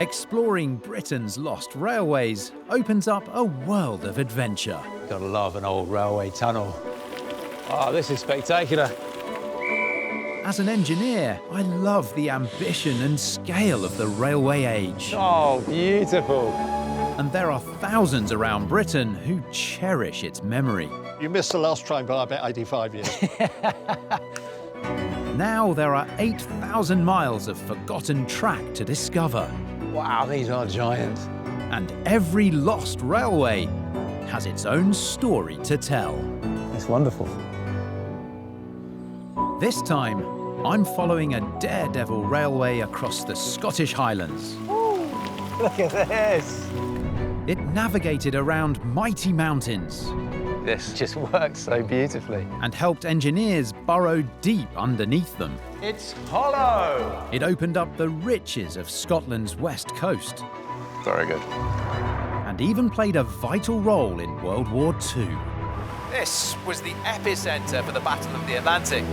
Exploring Britain's lost railways opens up a world of adventure. Gotta love an old railway tunnel. Oh, this is spectacular. As an engineer, I love the ambition and scale of the railway age. Oh, beautiful. And there are thousands around Britain who cherish its memory. You missed the last train by about 85 years. Now there are 8,000 miles of forgotten track to discover. Wow, these are giant. And every lost railway has its own story to tell. It's wonderful. This time, I'm following a daredevil railway across the Scottish Highlands. Ooh, look at this. It navigated around mighty mountains This just works so beautifully. and helped engineers burrow deep underneath them. It's hollow. It opened up the riches of Scotland's west coast Very good. and even played a vital role in World War II. This was the epicenter for the Battle of the Atlantic.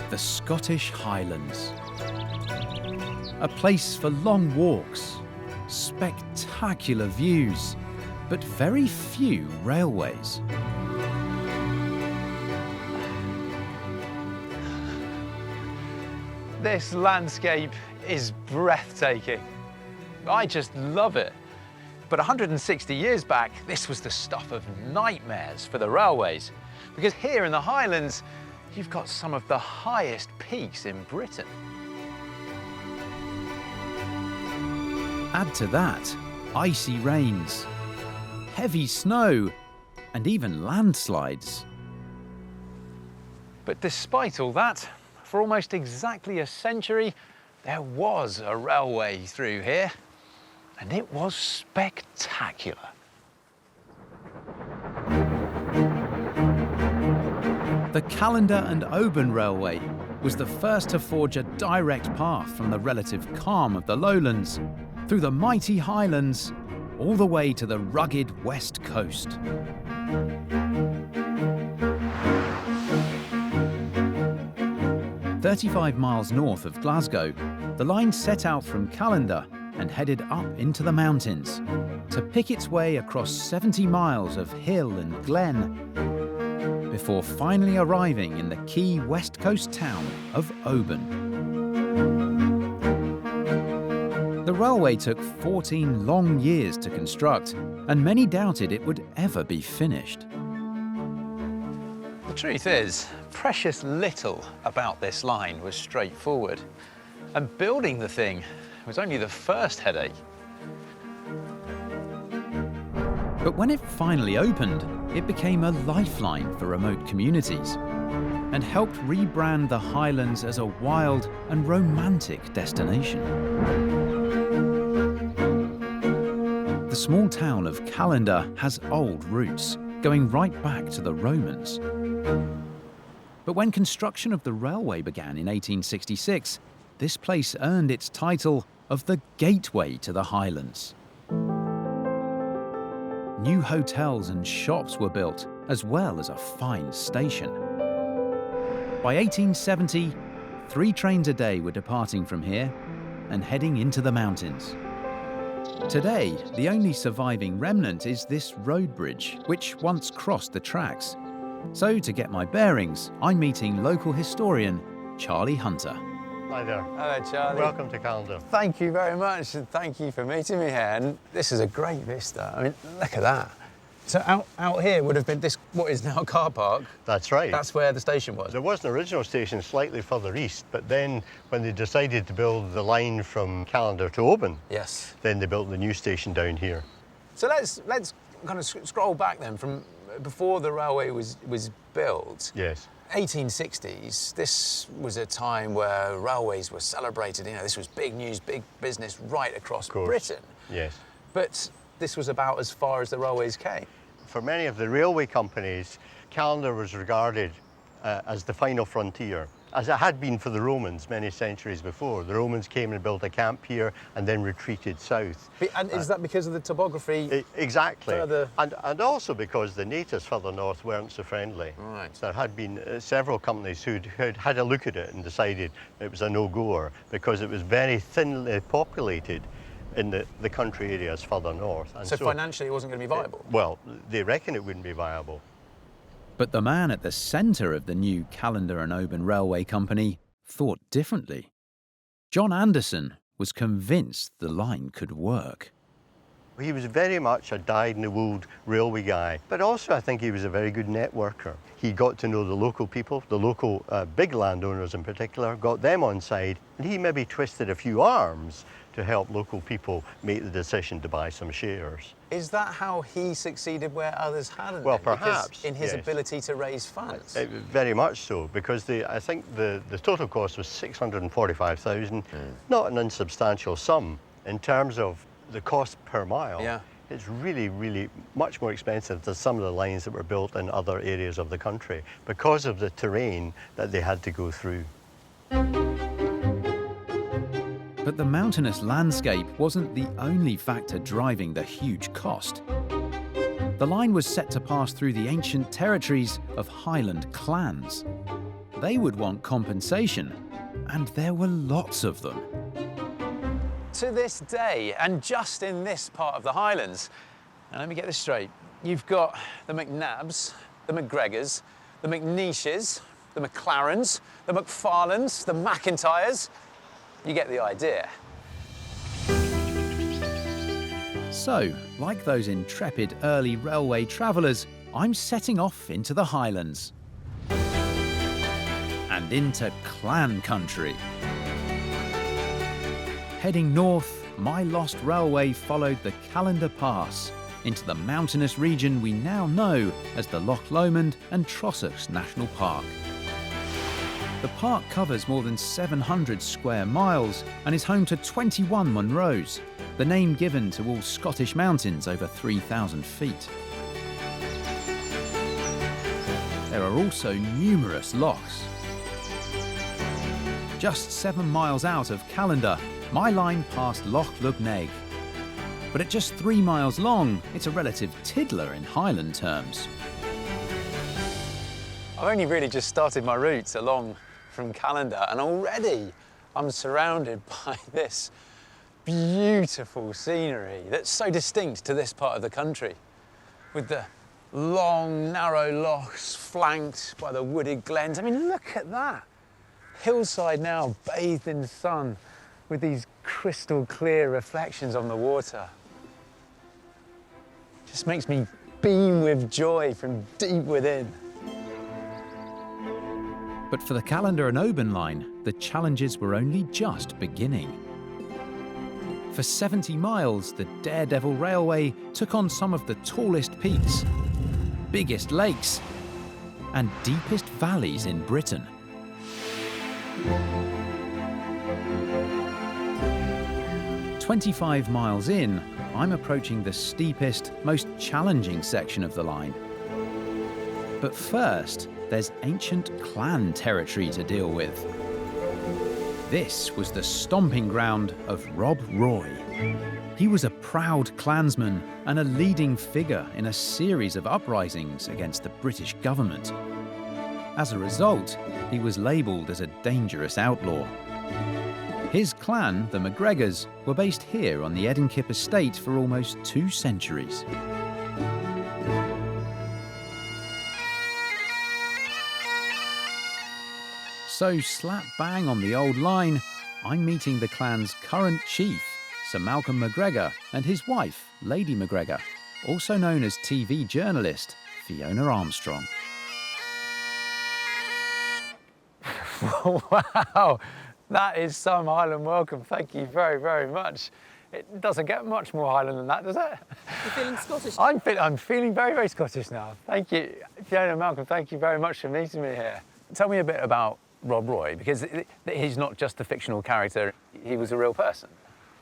The Scottish Highlands. A place for long walks, spectacular views, but very few railways. This landscape is breathtaking. I just love it. But 160 years back, this was the stuff of nightmares for the railways. Because here in the Highlands, you've got some of the highest peaks in Britain. Add to that icy rains, heavy snow, and even landslides. But despite all that, for almost exactly a century, there was a railway through here, and it was spectacular. The Callander and Oban Railway was the first to forge a direct path from the relative calm of the lowlands, through the mighty Highlands, all the way to the rugged west coast. "35 miles north of Glasgow, the line set out from Callander and headed up into the mountains to pick its way across 70 miles of hill and glen before finally arriving in the key west coast town of Oban. The railway took 14 long years to construct, and many doubted it would ever be finished. The truth is, precious little about this line was straightforward. And building the thing was only the first headache. But when it finally opened, it became a lifeline for remote communities and helped rebrand the Highlands as a wild and romantic destination. The small town of Callander has old roots, going right back to the Romans. But when construction of the railway began in 1866, this place earned its title of the Gateway to the Highlands. New hotels and shops were built, as well as a fine station. By 1870, 3 trains a day were departing from here and heading into the mountains. Today, the only surviving remnant is this road bridge, which once crossed the tracks. So, to get my bearings, I'm meeting local historian Charlie Hunter. Hi there. Hello, Charlie. Welcome to Callander. Thank you very much, and thank you for meeting me here. And this is a great vista. I mean, look at that. So out here would have been this, what is now a car park. That's right. That's where the station was. There was an original station slightly further east, but then when they decided to build the line from Callander to Oban, Yes. then they built the new station down here. So let's kind of scroll back then from before the railway was built. Yes. 1860s, this was a time where railways were celebrated. You know, this was big news, big business right across Britain. Yes. But this was about as far as the railways came. For many of the railway companies, Callander was regarded as the final frontier. as it had been for the Romans many centuries before. The Romans came and built a camp here and then retreated south. And is that because of the topography? Exactly. Further... And also because the natives further north weren't so friendly. Right. There had been several companies who'd had a look at it and decided it was a no-goer because it was very thinly populated in the country areas further north. And so financially it wasn't going to be viable? Well, they reckon it wouldn't be viable. But the man at the centre of the new Callander and Oban Railway Company thought differently. John Anderson was convinced the line could work. He was very much a dyed-in-the-wool railway guy, but also I think he was a very good networker. He got to know the local people, the local big landowners in particular, got them on side, and he maybe twisted a few arms to help local people make the decision to buy some shares. Is that how he succeeded where others hadn't? Well, then? perhaps, Because in his yes. ability to raise funds? Very much so, because I think the total cost was 645,000, not an insubstantial sum in terms of the cost per mile. Yeah. It's really, really much more expensive than some of the lines that were built in other areas of the country because of the terrain that they had to go through. But the mountainous landscape wasn't the only factor driving the huge cost. The line was set to pass through the ancient territories of Highland clans. They would want compensation, and there were lots of them. To this day, and just in this part of the Highlands, and let me get this straight, you've got the McNabs, the McGregors, the McNeishes, the McLarens, the McFarlands, the McIntyres. You get the idea. So, like those intrepid early railway travellers, I'm setting off into the Highlands. And into clan country. Heading north, my lost railway followed the Callander Pass into the mountainous region we now know as the Loch Lomond and Trossachs National Park. The park covers more than 700 square miles and is home to 21 Munros, the name given to all Scottish mountains over 3,000 feet. There are also numerous lochs. Just 7 miles out of Callander, my line passed Loch Lugnaig. But at just 3 miles long, it's a relative tiddler in Highland terms. I've only really just started my route along from Callander, and already I'm surrounded by this beautiful scenery that's so distinct to this part of the country, with the long, narrow lochs flanked by the wooded glens. I mean, look at that. Hillside now bathed in sun with these crystal clear reflections on the water. Just makes me beam with joy from deep within. But for the Callander and Oban line, the challenges were only just beginning. For 70 miles, the Daredevil Railway took on some of the tallest peaks, biggest lakes, and deepest valleys in Britain. "25 miles in, I'm approaching the steepest, most challenging section of the line. But first, there's ancient clan territory to deal with. This was the stomping ground of Rob Roy. He was a proud clansman and a leading figure in a series of uprisings against the British government. As a result, he was labelled as a dangerous outlaw. His clan, the McGregors, were based here on the Edinkip estate for almost 2 centuries. So slap bang on the old line, I'm meeting the clan's current chief, Sir Malcolm McGregor, and his wife, Lady McGregor, also known as TV journalist Fiona Armstrong. Wow, that is some Highland welcome. Thank you very, very much. It doesn't get much more Highland than that, does it? You're feeling Scottish? I'm feeling very, very Scottish now. Thank you. Fiona and Malcolm, thank you very much for meeting me here. Tell me a bit about Rob Roy, because he's not just a fictional character, he was a real person.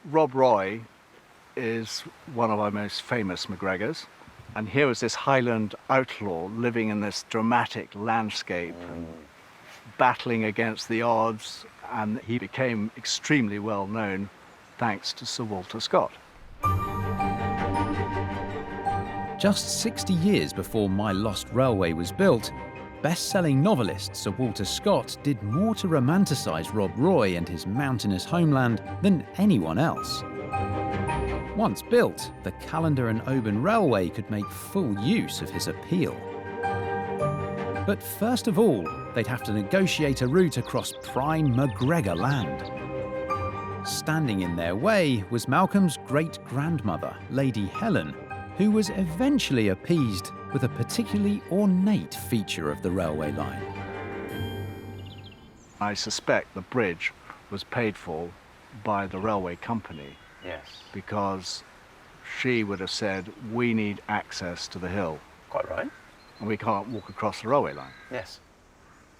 Rob Roy is one of our most famous McGregors, and here was this Highland outlaw living in this dramatic landscape, battling against the odds, and he became extremely well known thanks to Sir Walter Scott. Just 60 years before My Lost Railway was built, best-selling novelist Sir Walter Scott did more to romanticise Rob Roy and his mountainous homeland than anyone else. Once built, the Callander and Oban Railway could make full use of his appeal. But first of all, they'd have to negotiate a route across prime McGregor land. Standing in their way was Malcolm's great-grandmother, Lady Helen, who was eventually appeased with a particularly ornate feature of the railway line. I suspect the bridge was paid for by the railway company. Yes. Because she would have said, we need access to the hill. Quite right. And we can't walk across the railway line. Yes.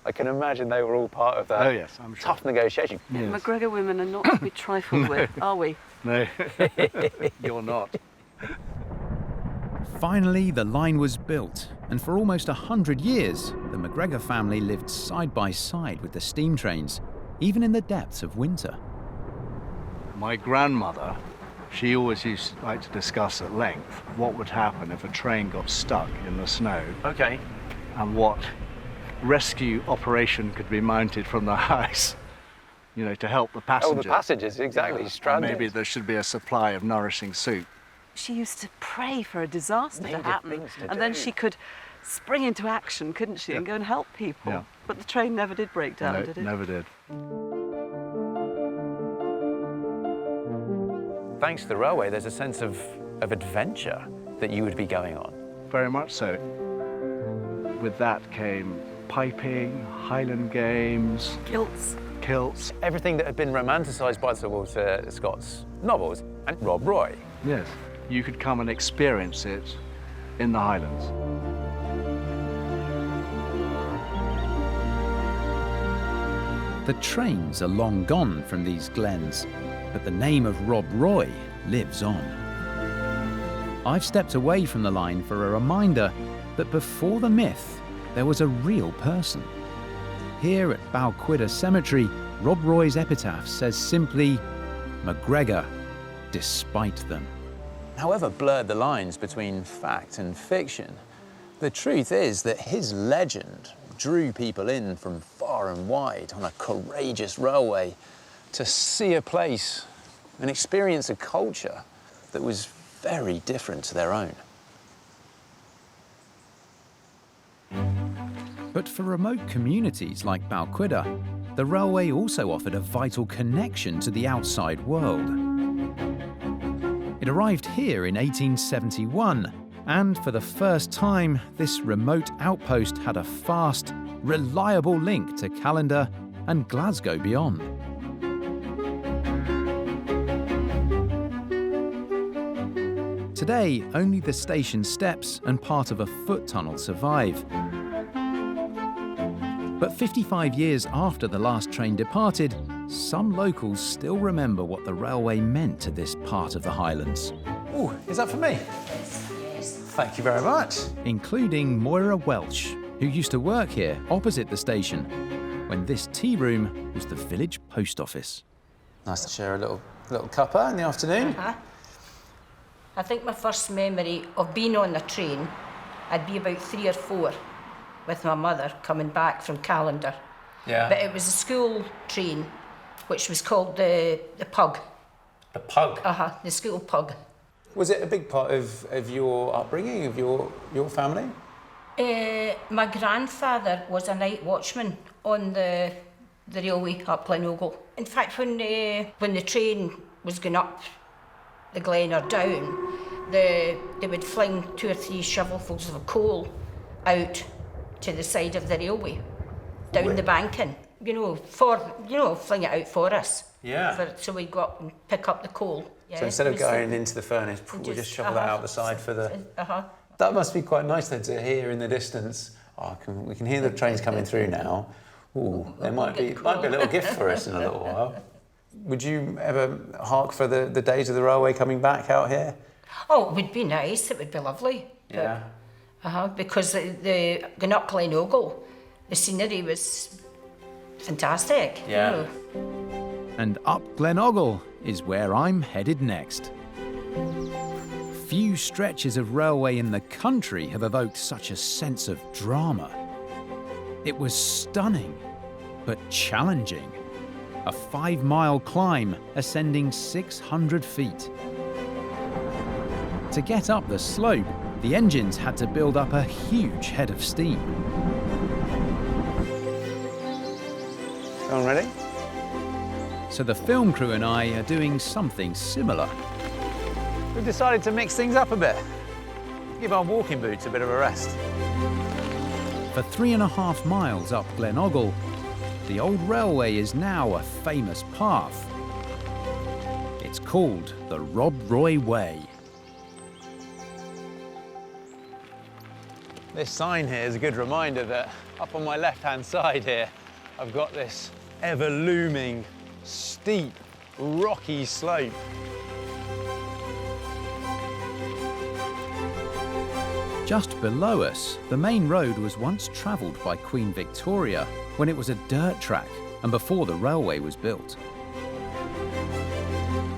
I can imagine they were all part of that Oh yes, I'm sure. tough negotiation. Yes. McGregor women are not to be trifled with, are we? No, you're not. Finally, the line was built, and for almost 100 years, the McGregor family lived side by side with the steam trains, even in the depths of winter. My grandmother, she always used to like to discuss at length what would happen if a train got stuck in the snow Okay. and what rescue operation could be mounted from the house, you know, to help the passengers. Oh, the passengers, exactly, And stranded. maybe there should be a supply of nourishing soup. She used to pray for a disaster to Needed happen, things to and then do. she could spring into action, couldn't she, and go and help people. Yeah. But the train never did break down, No, did it? never did. Thanks to the railway, there's a sense of adventure that you would be going on. Very much so. With that came piping, Highland games, Kilts. kilts. Everything that had been romanticised by Sir Walter Scott's novels and Rob Roy. Yes. You could come and experience it in the Highlands. The trains are long gone from these glens, but the name of Rob Roy lives on. I've stepped away from the line for a reminder that before the myth, there was a real person. Here at Balquhidder Cemetery, Rob Roy's epitaph says simply, McGregor, despite them. However blurred the lines between fact and fiction, the truth is that his legend drew people in from far and wide on a courageous railway to see a place and experience a culture that was very different to their own. But for remote communities like Balquhidder, the railway also offered a vital connection to the outside world. It arrived here in 1871, and for the first time, this remote outpost had a fast, reliable link to Callander and Glasgow beyond. Today, only the station steps and part of a foot tunnel survive. But 55 years after the last train departed, some locals still remember what the railway meant to this part of the Highlands, Oh, is that for me? Yes. Thank you very much. including Moira Welch, who used to work here opposite the station, when this tea room was the village post office. Nice to share a little cuppa in the afternoon. I think my first memory of being on a train, I'd be about 3 or 4 with my mother coming back from Callander. Yeah. But it was a school train, which was called the Pug. The pug. The school Pug. Was it a big part of your upbringing, of your family? My grandfather was a night watchman on the railway up Glen Ogle. In fact, when the train was going up the glen or down, they would fling 2 or 3 shovelfuls of coal out to the side of the railway, down the banking, fling it out for us. Yeah. So we'd go up and pick up the coal. Yeah, So instead of it was going into the furnace, we just shovel that out the side for the... Uh-huh. That must be quite nice then to hear in the distance. We can hear the trains coming through now. Ooh, there might be a little gift for us in a little while. Would you ever hark for the days of the railway coming back out here? Oh, it would be nice. It would be lovely. Yeah. Because the going up Glen Ogle, the scenery was Fantastic. Yeah. And up Glen Ogle is where I'm headed next. Few stretches of railway in the country have evoked such a sense of drama. It was stunning, but challenging. A 5-mile climb ascending 600 feet. To get up the slope, the engines had to build up a huge head of steam. Everyone ready? So the film crew and I are doing something similar. We've decided to mix things up a bit. Give our walking boots a bit of a rest. For 3.5 miles up Glen Ogle, the old railway is now a famous path. It's called the Rob Roy Way. This sign here is a good reminder that up on my left-hand side here, I've got this ever-looming, steep, rocky slope. Just below us, the main road was once travelled by Queen Victoria when it was a dirt track and before the railway was built.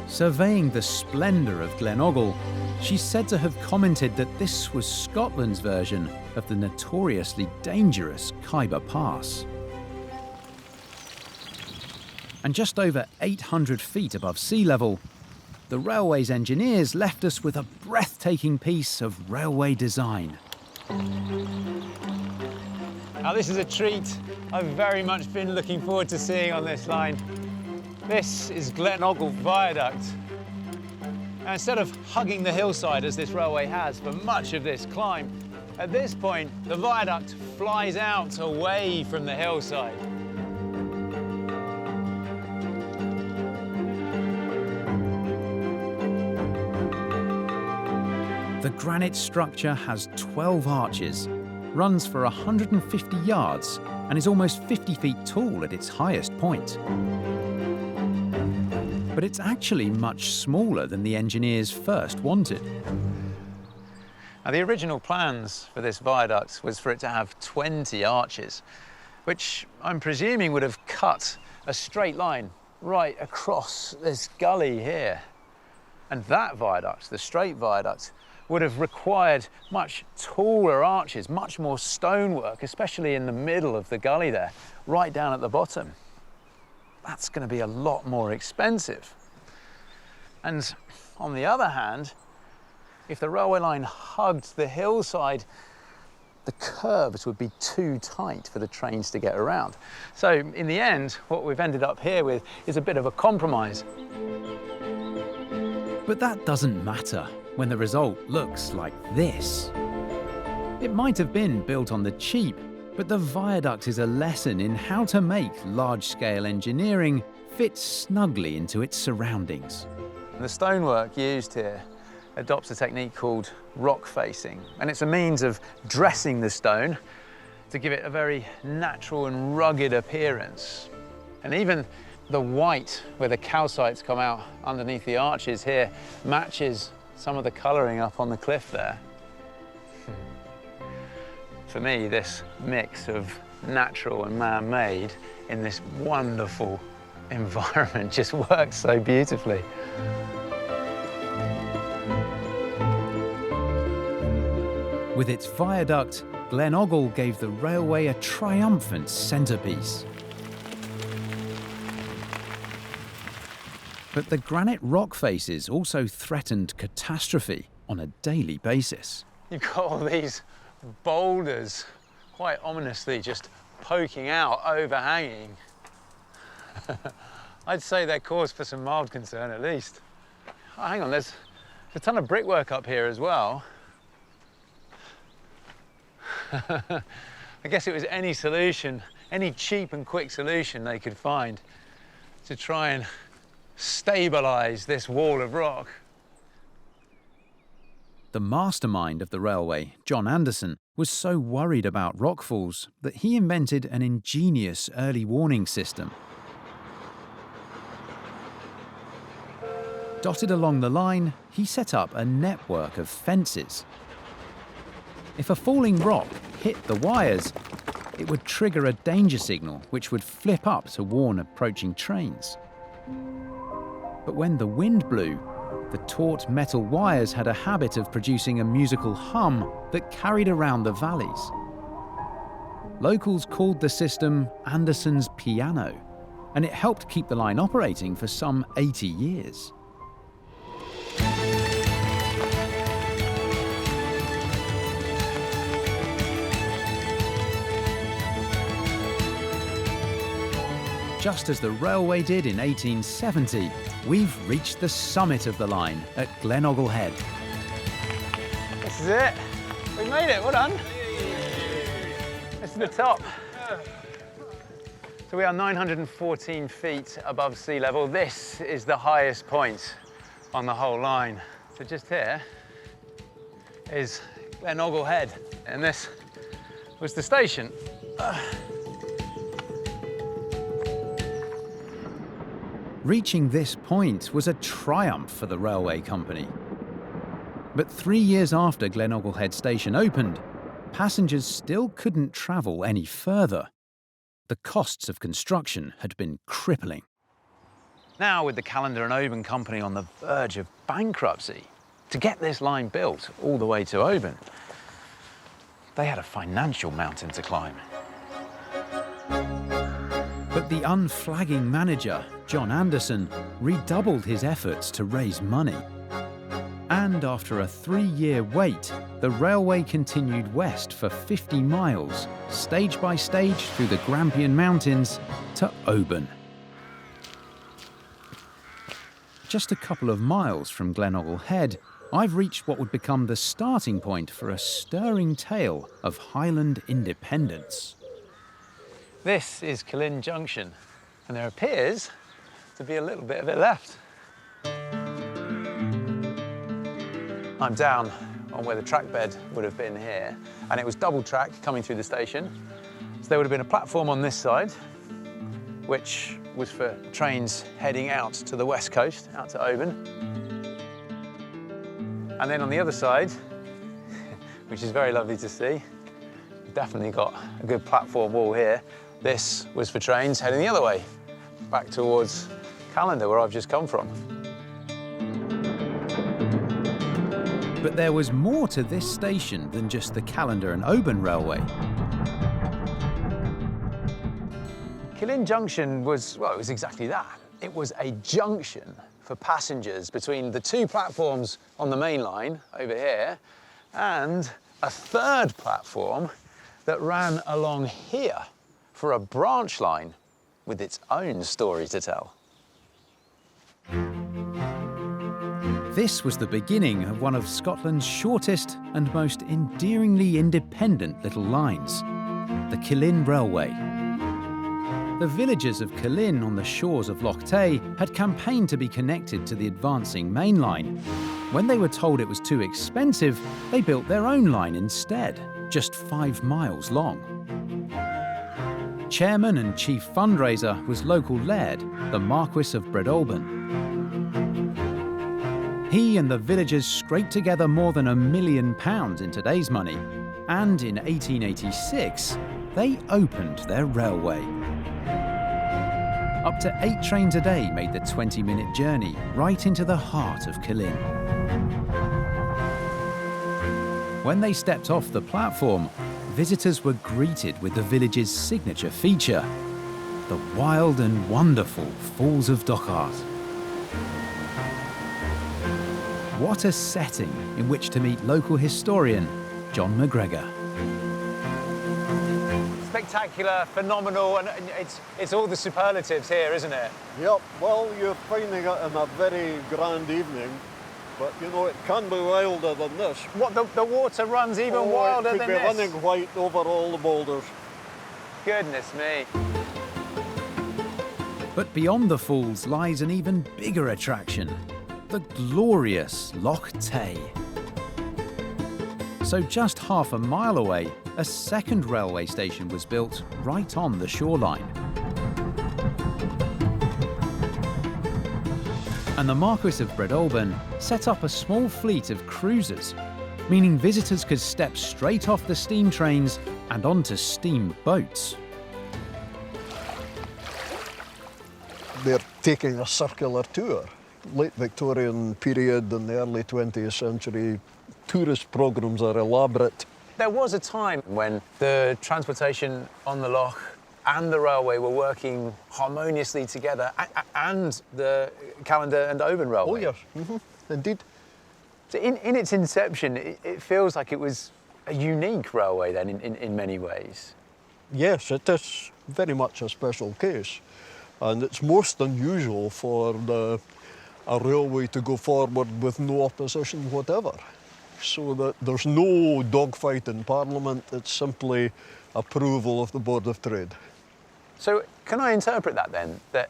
Surveying the splendour of Glen Ogle, she's said to have commented that this was Scotland's version of the notoriously dangerous Khyber Pass. And just over 800 feet above sea level, the railway's engineers left us with a breathtaking piece of railway design. Now this is a treat I've very much been looking forward to seeing on this line. This is Glen Ogle Viaduct. Now instead of hugging the hillside as this railway has for much of this climb, at this point the viaduct flies out away from the hillside. The granite structure has 12 arches, runs for 150 yards, and is almost 50 feet tall at its highest point. But it's actually much smaller than the engineers first wanted. Now the original plans for this viaduct was for it to have 20 arches, which I'm presuming would have cut a straight line right across this gully here. And that viaduct, the straight viaduct, would have required much taller arches, much more stonework, especially in the middle of the gully there, right down at the bottom. That's going to be a lot more expensive. And on the other hand, if the railway line hugged the hillside, the curves would be too tight for the trains to get around. So in the end, what we've ended up here with is a bit of a compromise. But that doesn't matter when the result looks like this. It might have been built on the cheap, but the viaduct is a lesson in how to make large-scale engineering fit snugly into its surroundings. The stonework used here adopts a technique called rock facing, and it's a means of dressing the stone to give it a very natural and rugged appearance. And even the white where the calcites come out underneath the arches here matches some of the colouring up on the cliff there. For me, this mix of natural and man-made in this wonderful environment just works so beautifully. With its viaduct, Glen Ogle gave the railway a triumphant centrepiece. But the granite rock faces also threatened catastrophe on a daily basis. You've got all these boulders quite ominously just poking out, overhanging. I'd say they're cause for some mild concern at least. Oh, hang on, there's a ton of brickwork up here as well. I guess it was any solution, any cheap and quick solution they could find to try and stabilise this wall of rock. The mastermind of the railway, John Anderson, was so worried about rockfalls that he invented an ingenious early warning system. Dotted along the line, he set up a network of fences. If a falling rock hit the wires, it would trigger a danger signal which would flip up to warn approaching trains. But when the wind blew, the taut metal wires had a habit of producing a musical hum that carried around the valleys. Locals called the system Anderson's piano, and it helped keep the line operating for some 80 years. Just as the railway did in 1870, we've reached the summit of the line at Glen Ogle Head. This is it. We made it, well done. This is the top. So we are 914 feet above sea level. This is the highest point on the whole line. So just here is Glen Ogle Head, and this was the station. Reaching this point was a triumph for the railway company. But 3 years after Glen Ogle Head station opened, passengers still couldn't travel any further. The costs of construction had been crippling. Now, with the Callander and Oban company on the verge of bankruptcy, to get this line built all the way to Oban, they had a financial mountain to climb. But the unflagging manager, John Anderson, redoubled his efforts to raise money. And after a 3-year wait, the railway continued west for 50 miles, stage by stage through the Grampian Mountains to Oban. Just a couple of miles from Glen Ogle Head, I've reached what would become the starting point for a stirring tale of Highland independence. This is Callander Junction, and there appears to be a little bit of it left. I'm down on where the track bed would have been here, and it was double track coming through the station. So there would have been a platform on this side, which was for trains heading out to the west coast, out to Oban. And then on the other side, which is very lovely to see, definitely got a good platform wall here. This was for trains heading the other way, back towards Callander, where I've just come from. But there was more to this station than just the Callander and Oban Railway. Callander Junction was, well, it was exactly that. It was a junction for passengers between the two platforms on the main line over here and a third platform that ran along here for a branch line with its own story to tell. This was the beginning of one of Scotland's shortest and most endearingly independent little lines, the Callander Railway. The villagers of Callander on the shores of Loch Tay had campaigned to be connected to the advancing main line. When they were told it was too expensive, they built their own line instead, just 5 miles long. Chairman and chief fundraiser was local laird, the Marquis of Breadalbane. He and the villagers scraped together more than £1 million in today's money, and in 1886, they opened their railway. Up to 8 trains a day made the 20-minute journey right into the heart of Callander. When they stepped off the platform, visitors were greeted with the village's signature feature, the wild and wonderful Falls of Dochart. What a setting in which to meet local historian John McGregor. Spectacular, phenomenal, and it's all the superlatives here, isn't it? Yep, well, you're finding it in a very grand evening, but you know, it can be wilder than this. What, the water runs even wilder than this? It could be running white over all the boulders. Goodness me. But beyond the falls lies an even bigger attraction, the glorious Loch Tay. So just half a mile away, a second railway station was built right on the shoreline. And the Marquis of Breadalbane set up a small fleet of cruisers, meaning visitors could step straight off the steam trains and onto steam boats. They're taking a circular tour. Late Victorian period and the early 20th century, tourist programmes are elaborate. There was a time when the transportation on the loch and the railway were working harmoniously together, and the Callander and Oban Railway. Oh yes, indeed. So in its inception, it feels like it was a unique railway then in many ways. Yes, it is very much a special case. And it's most unusual for a railway to go forward with no opposition whatever. So that there's no dogfight in Parliament, it's simply approval of the Board of Trade. So can I interpret that then, that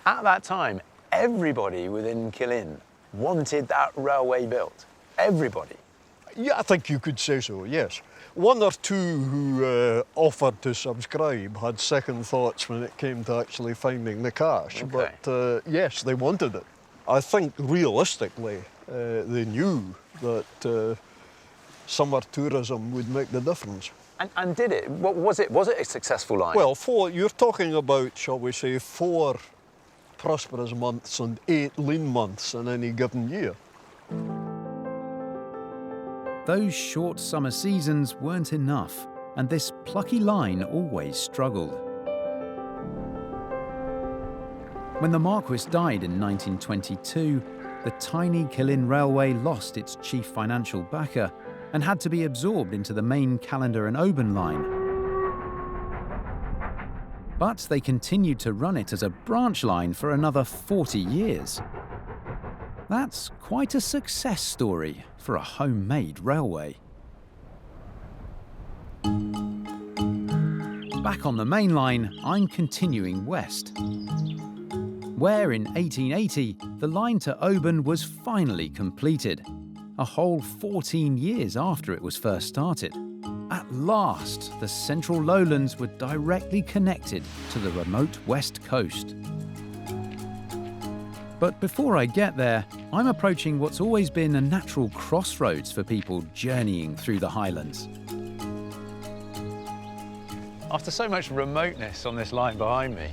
at that time, everybody within Killin wanted that railway built? Everybody? Yeah, I think you could say so, yes. One or two who offered to subscribe had second thoughts when it came to actually finding the cash. Okay. But yes, they wanted it. I think realistically, they knew that summer tourism would make the difference. And did it? What was it? Was it a successful line? Well, you're talking about, shall we say, 4 prosperous months and 8 lean months in any given year. Those short summer seasons weren't enough, and this plucky line always struggled. When the Marquis died in 1922, the tiny Killin Railway lost its chief financial backer and had to be absorbed into the main Callander and Oban line. But they continued to run it as a branch line for another 40 years. That's quite a success story for a homemade railway. Back on the main line, I'm continuing west, where in 1880 the line to Oban was finally completed, a whole 14 years after it was first started. At last, the central lowlands were directly connected to the remote west coast. But before I get there, I'm approaching what's always been a natural crossroads for people journeying through the Highlands. After so much remoteness on this line behind me,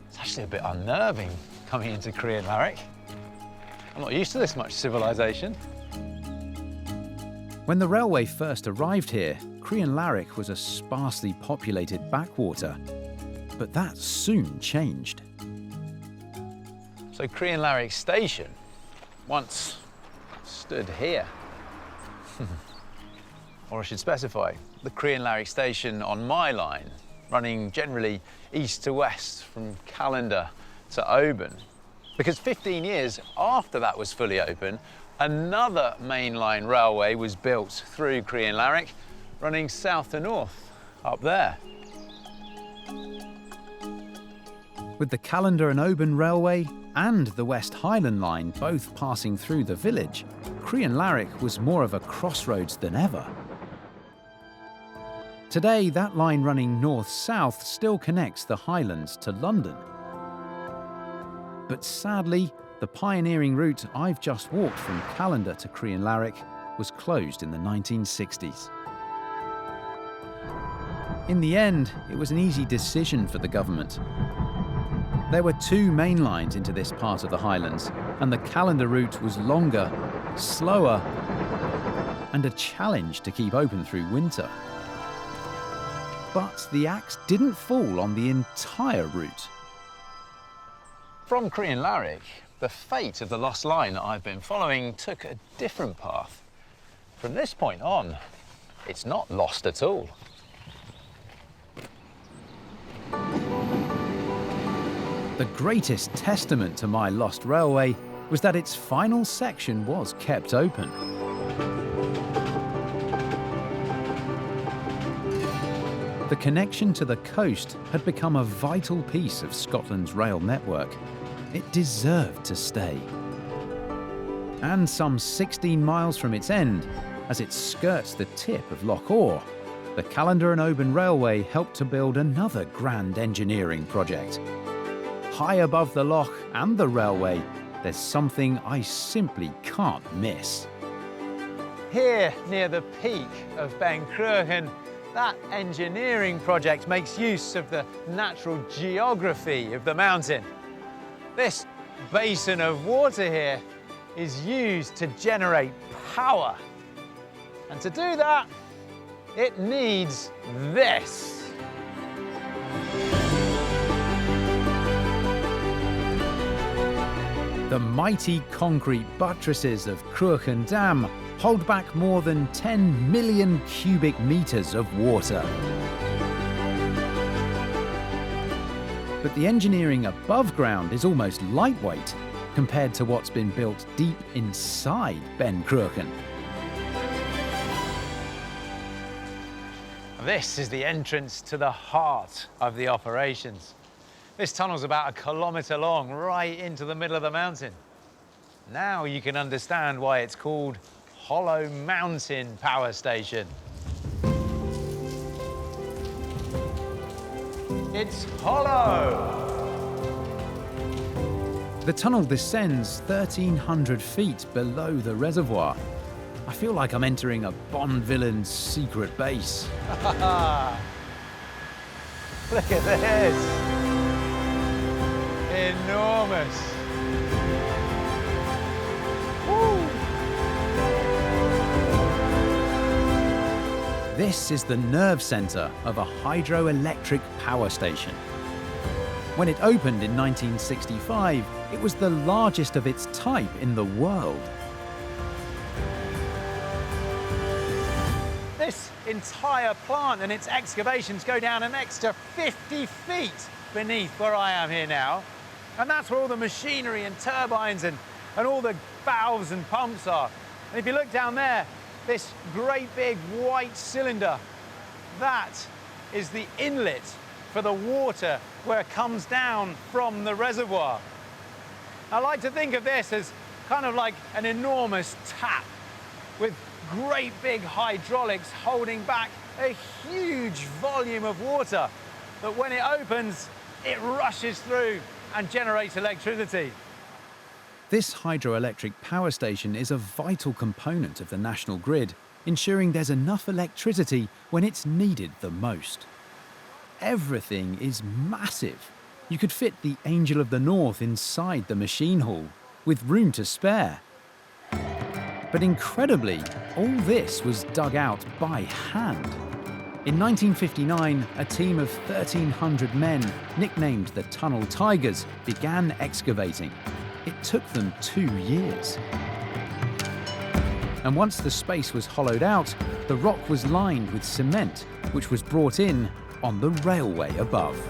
it's actually a bit unnerving coming into Crianlarich. I'm not used to this much civilization. When the railway first arrived here, Crianlarich was a sparsely populated backwater, but that soon changed. So Crianlarich Station once stood here. Or I should specify, the Crianlarich Station on my line, running generally east to west from Callander to Oban. Because 15 years after that was fully open, another mainline railway was built through Crianlarich, running south to north, up there. With the Callander and Oban Railway and the West Highland line both passing through the village, Crianlarich was more of a crossroads than ever. Today, that line running north-south still connects the Highlands to London. But sadly, the pioneering route I've just walked from Callander to Crianlarich was closed in the 1960s. In the end, it was an easy decision for the government. There were 2 main lines into this part of the Highlands, and the Callander route was longer, slower, and a challenge to keep open through winter. But the axe didn't fall on the entire route. From Crianlarich, the fate of the lost line that I've been following took a different path. From this point on, it's not lost at all. The greatest testament to my lost railway was that its final section was kept open. The connection to the coast had become a vital piece of Scotland's rail network. It deserved to stay. And some 16 miles from its end, as it skirts the tip of Loch Orr, the Callander and Oban Railway helped to build another grand engineering project. High above the loch and the railway, there's something I simply can't miss. Here, near the peak of Ben Cruachan, that engineering project makes use of the natural geography of the mountain. This basin of water here is used to generate power. And to do that, it needs this. The mighty concrete buttresses of Cruachan Dam hold back more than 10 million cubic meters of water. But the engineering above ground is almost lightweight compared to what's been built deep inside Ben Cruachan. This is the entrance to the heart of the operations. This tunnel's about 1 kilometre long, right into the middle of the mountain. Now you can understand why it's called Hollow Mountain Power Station. It's hollow! The tunnel descends 1,300 feet below the reservoir. I feel like I'm entering a Bond villain's secret base. Look at this! Enormous! Woo. This is the nerve center of a hydroelectric power station. When it opened in 1965, it was the largest of its type in the world. This entire plant and its excavations go down an extra 50 feet beneath where I am here now. And that's where all the machinery and turbines and all the valves and pumps are. And if you look down there, this great big white cylinder, that is the inlet for the water where it comes down from the reservoir. I like to think of this as kind of like an enormous tap with great big hydraulics holding back a huge volume of water that when it opens, it rushes through and generates electricity. This hydroelectric power station is a vital component of the national grid, ensuring there's enough electricity when it's needed the most. Everything is massive. You could fit the Angel of the North inside the machine hall, with room to spare. But incredibly, all this was dug out by hand. In 1959, a team of 1,300 men, nicknamed the Tunnel Tigers, began excavating. It took them 2 years. And once the space was hollowed out, the rock was lined with cement, which was brought in on the railway above.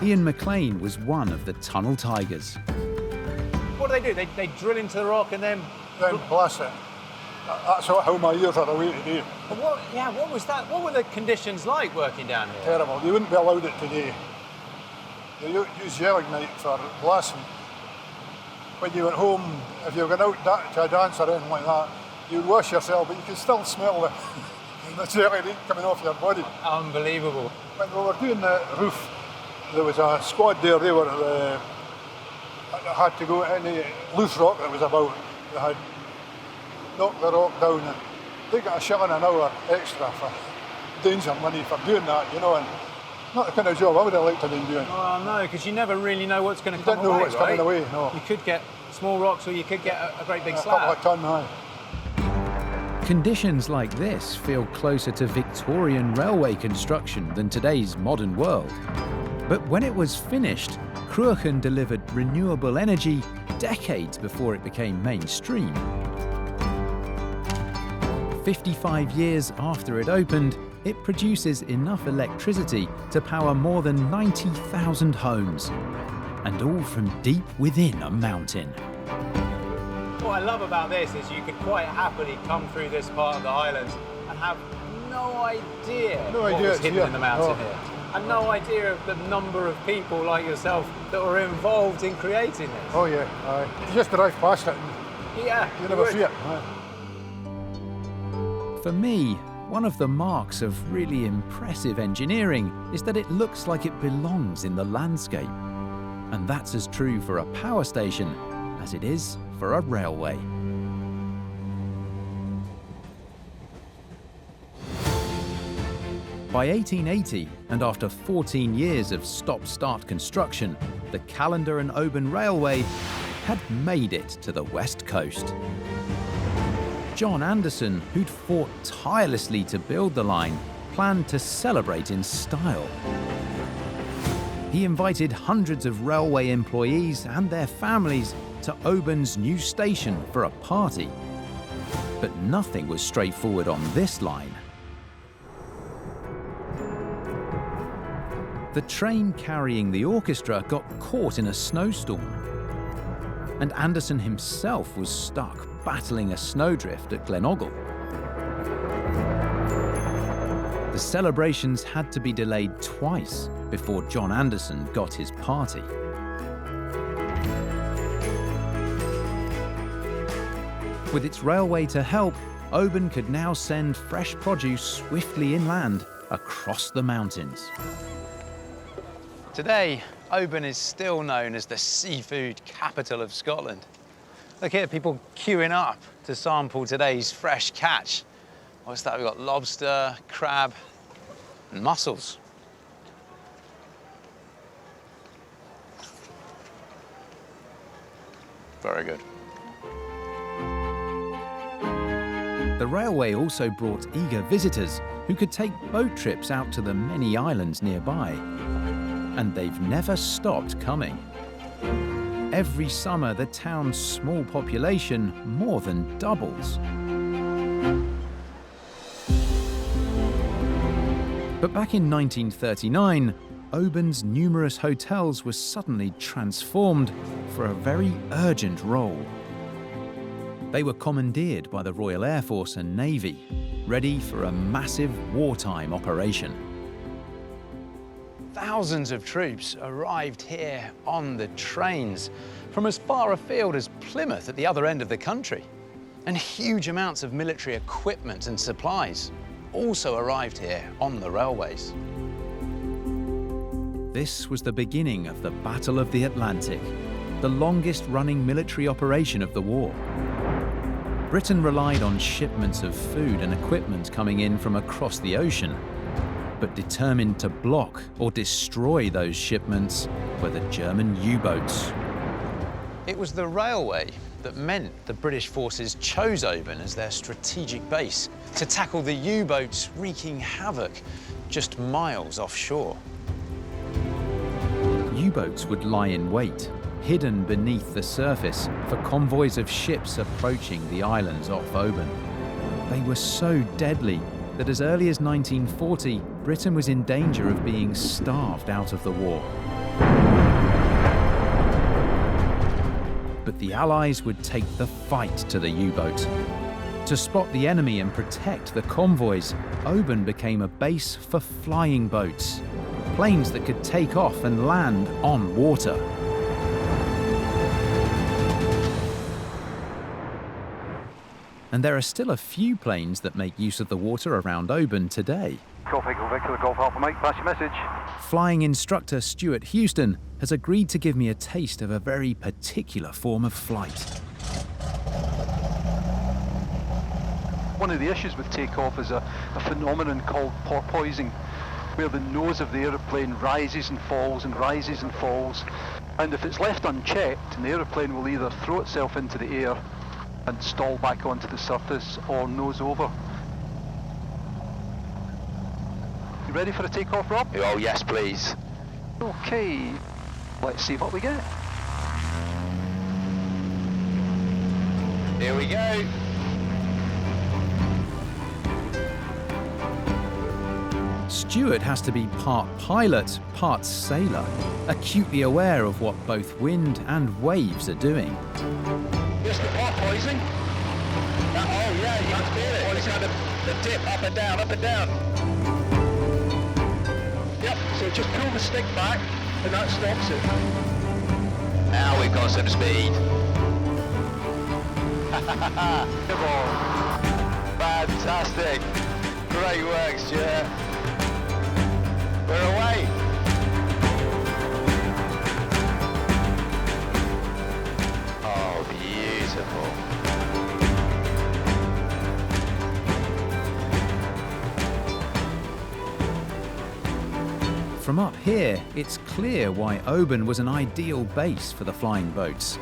Ian McLean was one of the Tunnel Tigers. What do? They drill into the rock and then blast it. That's how my ears are away today. What was that? What were the conditions like working down here? Terrible. You wouldn't be allowed it today. They use gelignite for blasting. When you went home, if you were going out to a dance or anything like that, you'd wash yourself, but you could still smell the gelignite coming off your body. Unbelievable. When we were doing the roof, there was a squad there. They were had to go any loose rock that was about. They had knocked the rock down, and they got £1 an hour extra for danger money for doing that, you know. And not the kind of job I would have liked to have been doing. Oh no, because you never really know what's going to come away. You don't know what's coming away, no. You could get small rocks, or you could get a great big slab. A couple of ton high. Conditions like this feel closer to Victorian railway construction than today's modern world. But when it was finished, Cruachan delivered renewable energy decades before it became mainstream. 55 years after it opened, it produces enough electricity to power more than 90,000 homes, and all from deep within a mountain. What I love about this is you could quite happily come through this part of the Highlands and have no idea what was hidden in the mountain here. And no idea of the number of people like yourself that were involved in creating this. Oh yeah, you just drive past it and you never see it. For me, one of the marks of really impressive engineering is that it looks like it belongs in the landscape. And that's as true for a power station as it is for a railway. By 1880, and after 14 years of stop-start construction, the Callander and Oban Railway had made it to the west coast. John Anderson, who'd fought tirelessly to build the line, planned to celebrate in style. He invited hundreds of railway employees and their families to Oban's new station for a party. But nothing was straightforward on this line. The train carrying the orchestra got caught in a snowstorm, and Anderson himself was stuck battling a snowdrift at Glen Ogle. The celebrations had to be delayed twice before John Anderson got his party. With its railway to help, Oban could now send fresh produce swiftly inland across the mountains. Today, Oban is still known as the seafood capital of Scotland. Look here, people queuing up to sample today's fresh catch. What's that? We've got lobster, crab, and mussels. Very good. The railway also brought eager visitors who could take boat trips out to the many islands nearby. And they've never stopped coming. Every summer, the town's small population more than doubles. But back in 1939, Oban's numerous hotels were suddenly transformed for a very urgent role. They were commandeered by the Royal Air Force and Navy, ready for a massive wartime operation. Thousands of troops arrived here on the trains from as far afield as Plymouth at the other end of the country. And huge amounts of military equipment and supplies also arrived here on the railways. This was the beginning of the Battle of the Atlantic, the longest-running military operation of the war. Britain relied on shipments of food and equipment coming in from across the ocean, but determined to block or destroy those shipments were the German U-boats. It was the railway that meant the British forces chose Oban as their strategic base to tackle the U-boats wreaking havoc just miles offshore. U-boats would lie in wait, hidden beneath the surface for convoys of ships approaching the islands off Oban. They were so deadly that as early as 1940, Britain was in danger of being starved out of the war. But the Allies would take the fight to the U-boat. To spot the enemy and protect the convoys, Oban became a base for flying boats, planes that could take off and land on water. And there are still a few planes that make use of the water around Oban today. Golf Eagle Victor, Golf Alpha Mike, pass your message. Flying instructor Stuart Houston has agreed to give me a taste of a very particular form of flight. One of the issues with takeoff is a phenomenon called porpoising, where the nose of the aeroplane rises and falls and rises and falls. And if it's left unchecked, the aeroplane will either throw itself into the air and stall back onto the surface or nose over. You ready for a takeoff, Rob? Oh, yes, please. Okay, let's see what we get. Here we go. Stuart has to be part pilot, part sailor, acutely aware of what both wind and waves are doing. Just the porpoising. Oh yeah, you can feel it. It's got the dip up and down, up and down. Yep, so just pull the stick back and that stops it. Now we've got some speed. Come on. Fantastic. Great work, Stuart. We're away. Oh, beautiful. From up here, it's clear why Oban was an ideal base for the flying boats.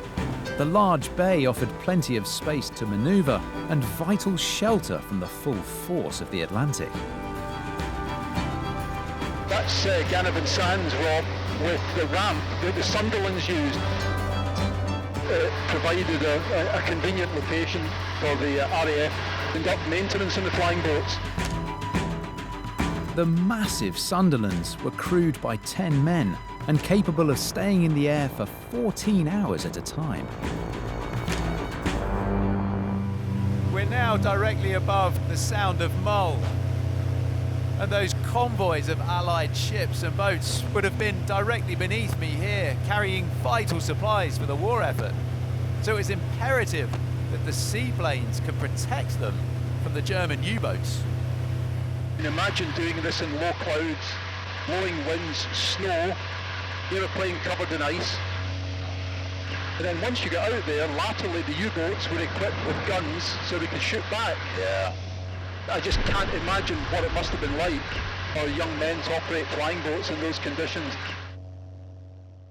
The large bay offered plenty of space to manoeuvre and vital shelter from the full force of the Atlantic. That's Ganavan Sands, Rob, with the ramp that the Sunderlands used. It provided a convenient location for the RAF to conduct maintenance in the flying boats. The massive Sunderlands were crewed by 10 men and capable of staying in the air for 14 hours at a time. We're now directly above the Sound of Mull. And those convoys of Allied ships and boats would have been directly beneath me here, carrying vital supplies for the war effort. So it's imperative that the seaplanes can protect them from the German U-boats. Imagine doing this in low clouds, blowing winds, snow, the aeroplane covered in ice. And then once you get out there, latterly the U-boats were equipped with guns so they could shoot back. Yeah. I just can't imagine what it must have been like for young men to operate flying boats in those conditions.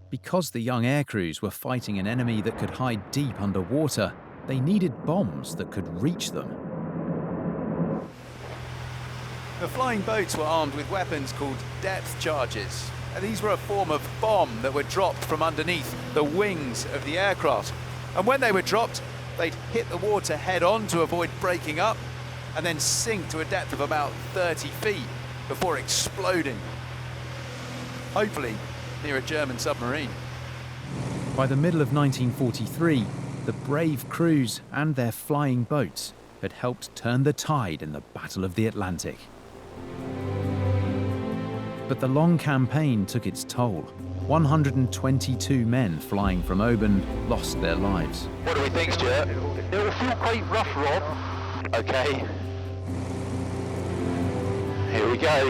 Because the young aircrews were fighting an enemy that could hide deep underwater, they needed bombs that could reach them. The flying boats were armed with weapons called depth charges. And these were a form of bomb that were dropped from underneath the wings of the aircraft. And when they were dropped, they'd hit the water head on to avoid breaking up, and then sink to a depth of about 30 feet before exploding. Hopefully near a German submarine. By the middle of 1943, the brave crews and their flying boats had helped turn the tide in the Battle of the Atlantic. But the long campaign took its toll. 122 men flying from Oban lost their lives. What do we think, Stuart? It will feel quite rough, Rob. Okay. Here we go.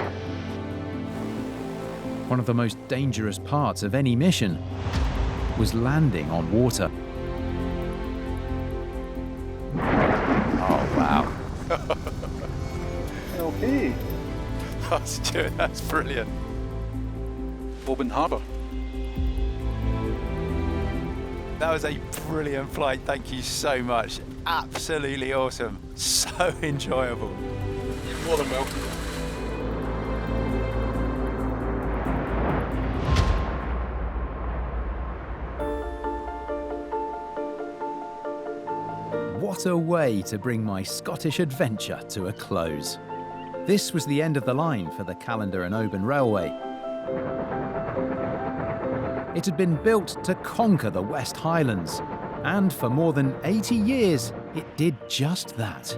One of the most dangerous parts of any mission was landing on water. Oh, wow. Okay. Oh, Stuart, that's brilliant. Oban Harbour. That was a brilliant flight. Thank you so much. Absolutely awesome. So enjoyable. You're more than welcome. What a way to bring my Scottish adventure to a close. This was the end of the line for the Callander and Oban Railway. It had been built to conquer the West Highlands, and for more than 80 years, it did just that,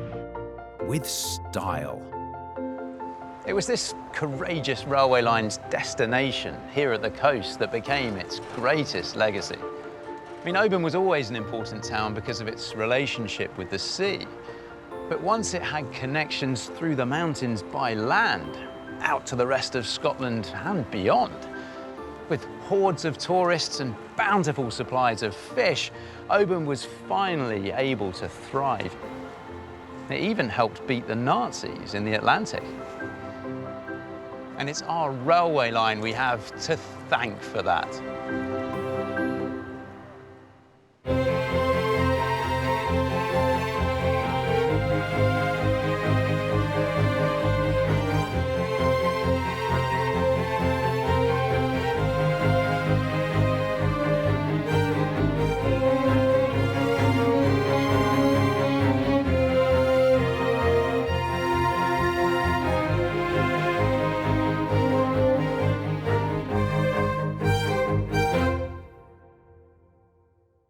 with style. It was this courageous railway line's destination here at the coast that became its greatest legacy. I mean, Oban was always an important town because of its relationship with the sea. But once it had connections through the mountains by land, out to the rest of Scotland and beyond, with hordes of tourists and bountiful supplies of fish, Oban was finally able to thrive. It even helped beat the Nazis in the Atlantic. And it's our railway line we have to thank for that.